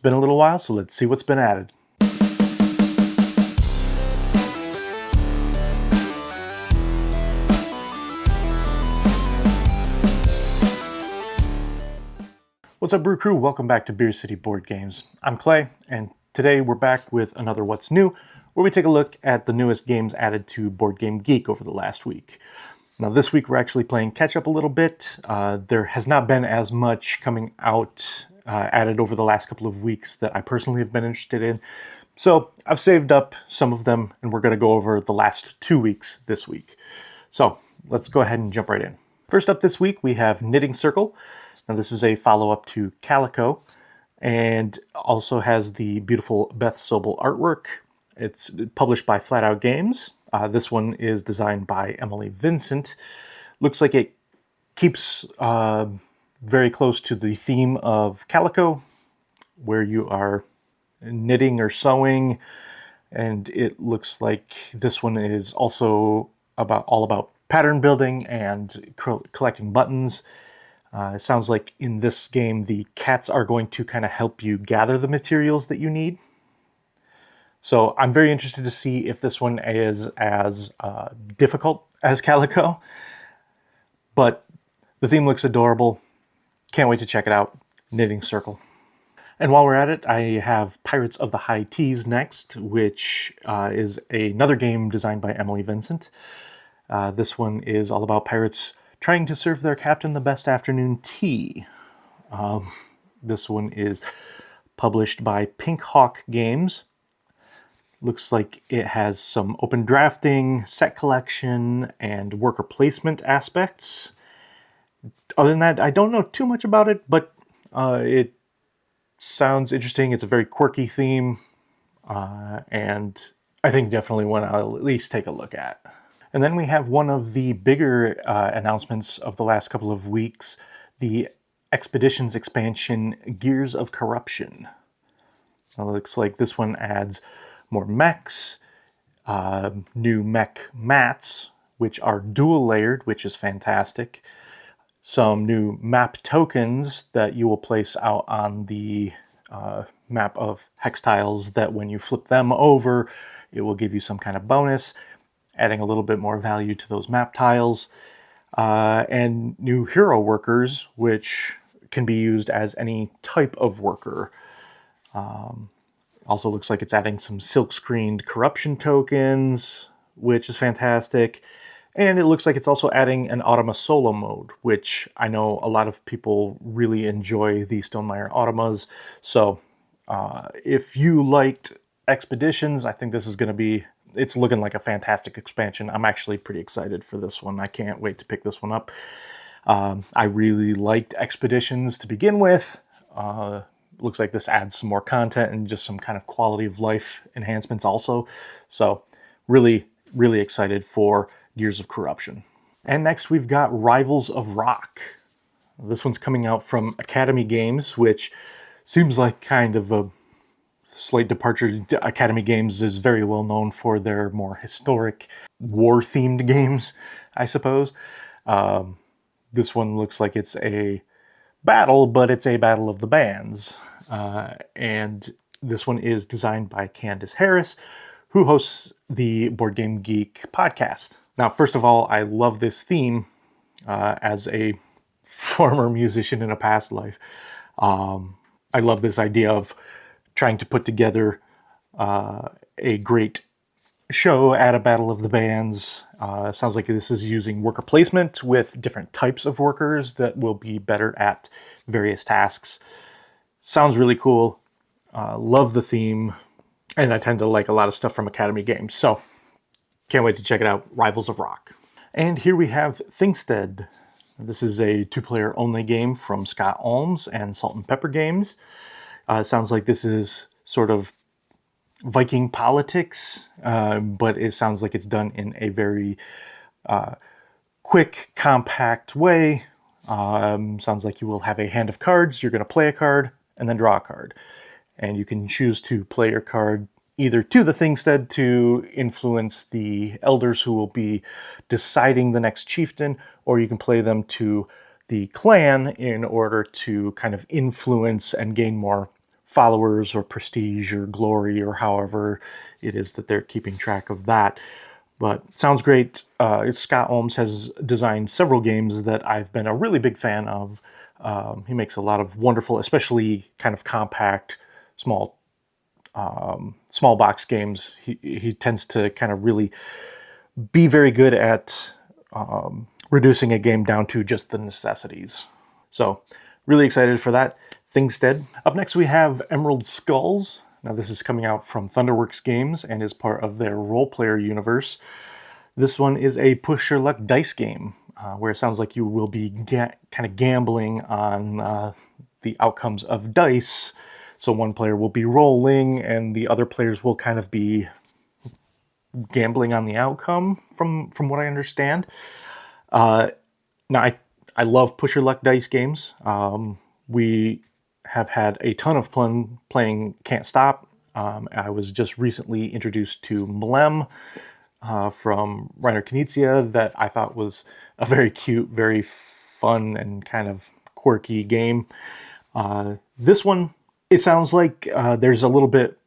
been a little while, so let's see what's been added. What's up, Brew Crew? Welcome back to Beer City Board Games. I'm Clay, and today we're back with another What's New, where we take a look at the newest games added to Board Game Geek over the last week. Now this week we're actually playing catch up a little bit. There has not been as much coming out added over the last couple of weeks that I personally have been interested in. So I've saved up some of them, and we're going to go over the last 2 weeks this week. So let's go ahead and jump right in. First up this week we have Knitting Circle. Now this is a follow-up to Calico, and also has the beautiful Beth Sobel artwork. It's published by Flat Out Games. This one is designed by Emily Vincent. Looks like it keeps very close to the theme of Calico, where you are knitting or sewing, and it looks like this one is also all about pattern building and collecting buttons. It sounds like in this game the cats are going to kind of help you gather the materials that you need. So I'm very interested to see if this one is as difficult as Calico. But the theme looks adorable. Can't wait to check it out. Knitting Circle. And while we're at it, I have Pirates of the High Teas next, which is another game designed by Emily Vincent. This one is all about pirates trying to serve their captain the best afternoon tea. This one is published by Pink Hawk Games. Looks like it has some open drafting, set collection, and worker placement aspects. Other than that, I don't know too much about it, but it sounds interesting. It's a very quirky theme, and I think definitely one I'll at least take a look at. And then we have one of the bigger announcements of the last couple of weeks, the Expeditions expansion, Gears of Corruption. It looks like this one adds more mechs, new mech mats, which are dual layered, which is fantastic. Some new map tokens that you will place out on the map of hex tiles that when you flip them over, it will give you some kind of bonus, adding a little bit more value to those map tiles. And new hero workers, which can be used as any type of worker. Also looks like it's adding some silk-screened corruption tokens, which is fantastic. And it looks like it's also adding an Automa solo mode, which I know a lot of people really enjoy the Stonemaier Automas. So if you liked Expeditions, I think this is going to be... It's looking like a fantastic expansion. I'm actually pretty excited for this one. I can't wait to pick this one up. I really liked Expeditions to begin with. Looks like this adds some more content and just some kind of quality of life enhancements also. So really, really excited for Gears of Corruption. And next we've got Rivals of Rock. This one's coming out from Academy Games, which seems like kind of a slight departure. Academy Games is very well known for their more historic war-themed games, I suppose. This one looks like it's a battle, but it's a battle of the bands. And this one is designed by Candace Harris, who hosts the Board Game Geek podcast. Now, first of all, I love this theme as a former musician in a past life. I love this idea of trying to put together a great show at a battle of the bands. Sounds like this is using worker placement with different types of workers that will be better at various tasks. Sounds really cool. Love the theme, and I tend to like a lot of stuff from Academy Games, so can't wait to check it out. Rivals of Rock. And here we have Thingstead. This is a 2-player only game from Scott Olms and Salt and Pepper Games. Sounds like this is sort of Viking politics, but it sounds like it's done in a very quick, compact way. Sounds like you will have a hand of cards. You're going to play a card and then draw a card. And you can choose to play your card either to the Thingstead to influence the elders who will be deciding the next chieftain, or you can play them to the clan in order to kind of influence and gain more followers or prestige or glory or however it is that they're keeping track of that. But sounds great. Scott Holmes has designed several games that I've been a really big fan of. He makes a lot of wonderful, especially kind of compact, small box games. He tends to kind of really be very good at reducing a game down to just the necessities. So really excited for that. Thingstead. Up next we have Emerald Skulls. Now this is coming out from Thunderworks Games and is part of their role player universe. This one is a push your luck dice game where it sounds like you will be kind of gambling on the outcomes of dice. So one player will be rolling and the other players will kind of be gambling on the outcome from what I understand. Now I love push your luck dice games. We have had a ton of fun playing Can't Stop. I was just recently introduced to Mlem from Reiner Knizia that I thought was a very cute, very fun, and kind of quirky game. This one, it sounds like there's a little bit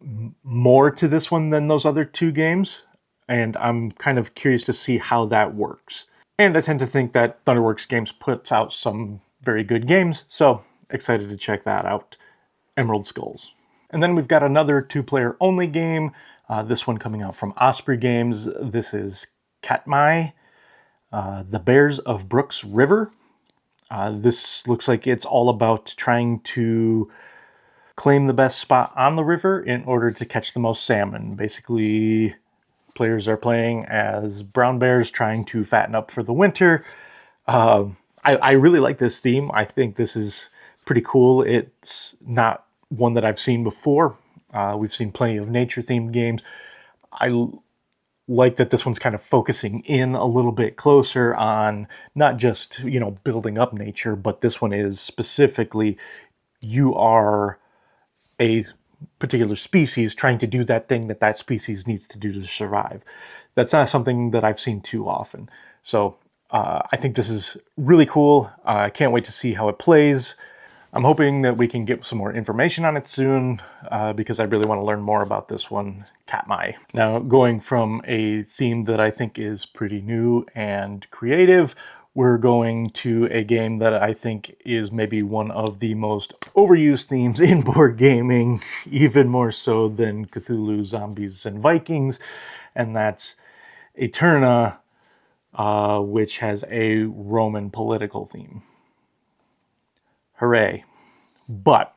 more to this one than those other two games, and I'm kind of curious to see how that works. And I tend to think that Thunderworks Games puts out some very good games, so excited to check that out. Emerald Skulls. And then we've got another two-player only game, this one coming out from Osprey Games. This is Katmai, The Bears of Brooks River. This looks like it's all about trying to claim the best spot on the river in order to catch the most salmon. Basically, players are playing as brown bears trying to fatten up for the winter. I really like this theme. I think this is pretty cool. It's not one that I've seen before. We've seen plenty of nature-themed games. I like that this one's kind of focusing in a little bit closer on not just, building up nature, but this one is specifically you are a particular species trying to do that thing that that species needs to do to survive. That's not something that I've seen too often. So I think this is really cool. I can't wait to see how it plays. I'm hoping that we can get some more information on it soon because I really want to learn more about this one, Katmai. Now, going from a theme that I think is pretty new and creative, we're going to a game that I think is maybe one of the most overused themes in board gaming, even more so than Cthulhu, Zombies, and Vikings, and that's Eterna, which has a Roman political theme. Hooray. But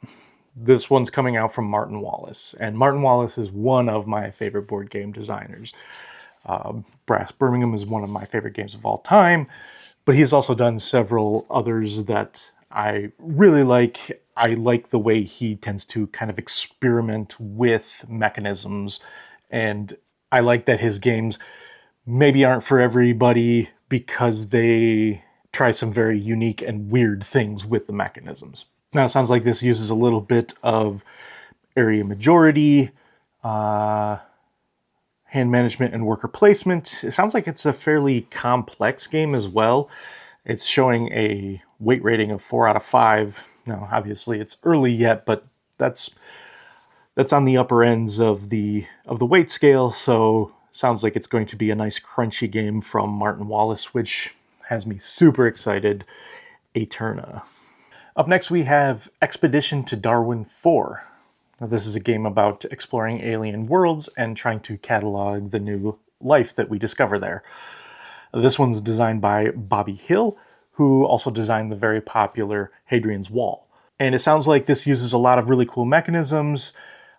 this one's coming out from Martin Wallace, and Martin Wallace is one of my favorite board game designers. Brass Birmingham is one of my favorite games of all time, but he's also done several others that I really like. I like the way he tends to kind of experiment with mechanisms, and I like that his games maybe aren't for everybody because they try some very unique and weird things with the mechanisms. Now, it sounds like this uses a little bit of area majority, hand management, and worker placement. It sounds like it's a fairly complex game as well. It's showing a weight rating of 4 out of 5. Now, obviously, it's early yet, but that's on the upper ends of the weight scale, so sounds like it's going to be a nice crunchy game from Martin Wallace, which has me super excited. Eterna. Up next we have Expedition to Darwin 4. Now, this is a game about exploring alien worlds and trying to catalog the new life that we discover there. This one's designed by Bobby Hill, who also designed the very popular Hadrian's Wall. And it sounds like this uses a lot of really cool mechanisms.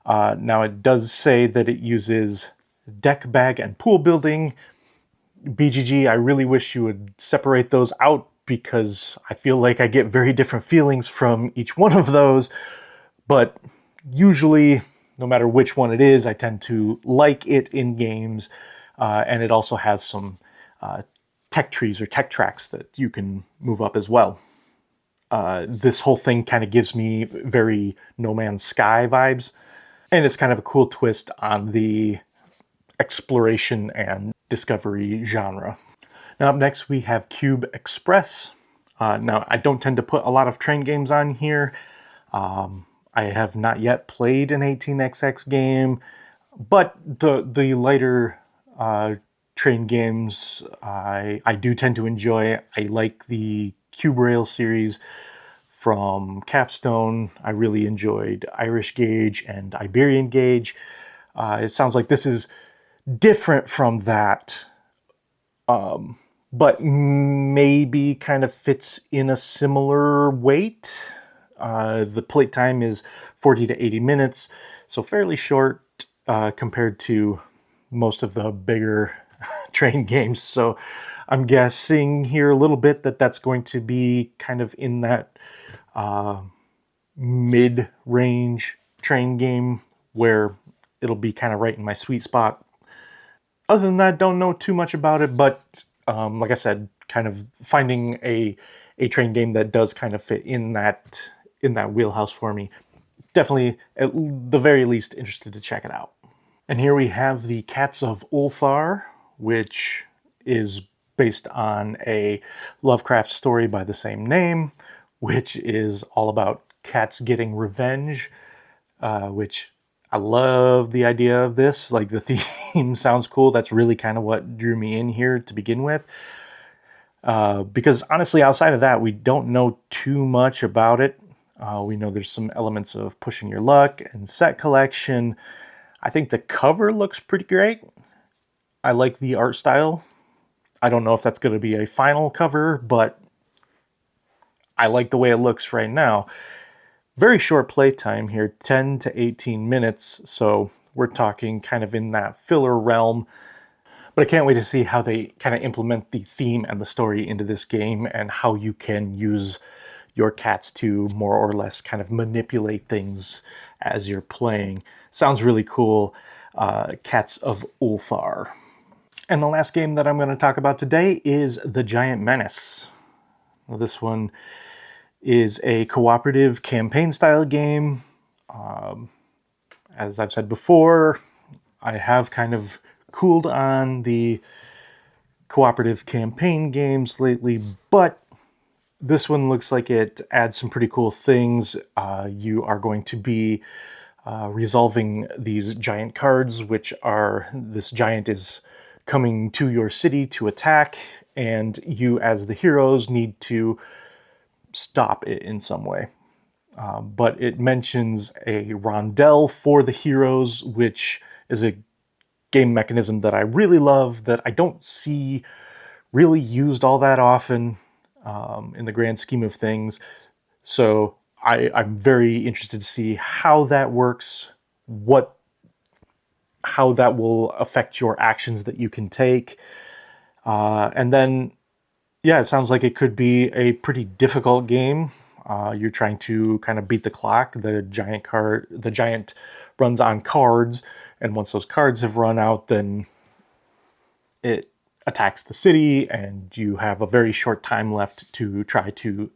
Now, it does say that it uses deck, bag, and pool building. BGG, I really wish you would separate those out because I feel like I get very different feelings from each one of those. But usually, no matter which one it is, I tend to like it in games. And it also has some tech trees or tech tracks that you can move up as well. This whole thing kind of gives me very No Man's Sky vibes. And it's kind of a cool twist on the exploration and discovery genre. Now, up next we have Cube Express. Now, I don't tend to put a lot of train games on here. I have not yet played an 18xx game, but the lighter train games I do tend to enjoy. I like the Cube Rail series from Capstone. I really enjoyed Irish Gauge and Iberian Gauge. It sounds like this is different from that, but maybe kind of fits in a similar weight. The plate time is 40 to 80 minutes, so fairly short compared to most of the bigger train games. So I'm guessing here a little bit that that's going to be kind of in that mid-range train game where it'll be kind of right in my sweet spot. Other than that, don't know too much about it, but like I said, kind of finding a train game that does kind of fit in that wheelhouse for me. Definitely, at the very least, interested to check it out. And here we have the Cats of Ulthar, which is based on a Lovecraft story by the same name, which is all about cats getting revenge, which I love the idea of this. Like, the theme sounds cool. That's really kind of what drew me in here to begin with. Because honestly, outside of that, we don't know too much about it. We know there's some elements of pushing your luck and set collection. I think the cover looks pretty great. I like the art style. I don't know if that's going to be a final cover, but I like the way it looks right now. Very short playtime here, 10 to 18 minutes, so we're talking kind of in that filler realm. But I can't wait to see how they kind of implement the theme and the story into this game and how you can use your cats to more or less kind of manipulate things as you're playing. Sounds really cool. Cats of Ulthar. And the last game that I'm going to talk about today is The Giant Menace. Well, this one is a cooperative campaign style game. As I've said before, I have kind of cooled on the cooperative campaign games lately, but this one looks like it adds some pretty cool things. You are going to be resolving these giant cards, which are, this giant is coming to your city to attack, and you as the heroes need to stop it in some way. But it mentions a rondel for the heroes, which is a game mechanism that I really love, that I don't see really used all that often in the grand scheme of things. So I'm very interested to see how that works, how that will affect your actions that you can take. And then, yeah, it sounds like it could be a pretty difficult game. You're trying to kind of beat the clock. The giant runs on cards, and once those cards have run out, then it attacks the city, and you have a very short time left to try to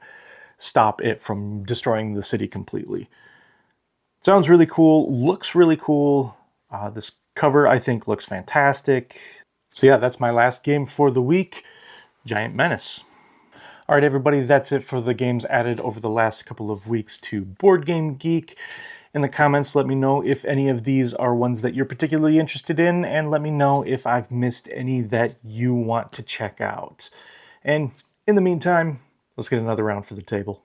stop it from destroying the city completely. Sounds really cool, looks really cool. This cover, I think, looks fantastic. So yeah, that's my last game for the week, Giant Menace. All right, everybody, that's it for the games added over the last couple of weeks to Board Game Geek. In the comments, let me know if any of these are ones that you're particularly interested in, and let me know if I've missed any that you want to check out. And in the meantime, let's get another round for the table.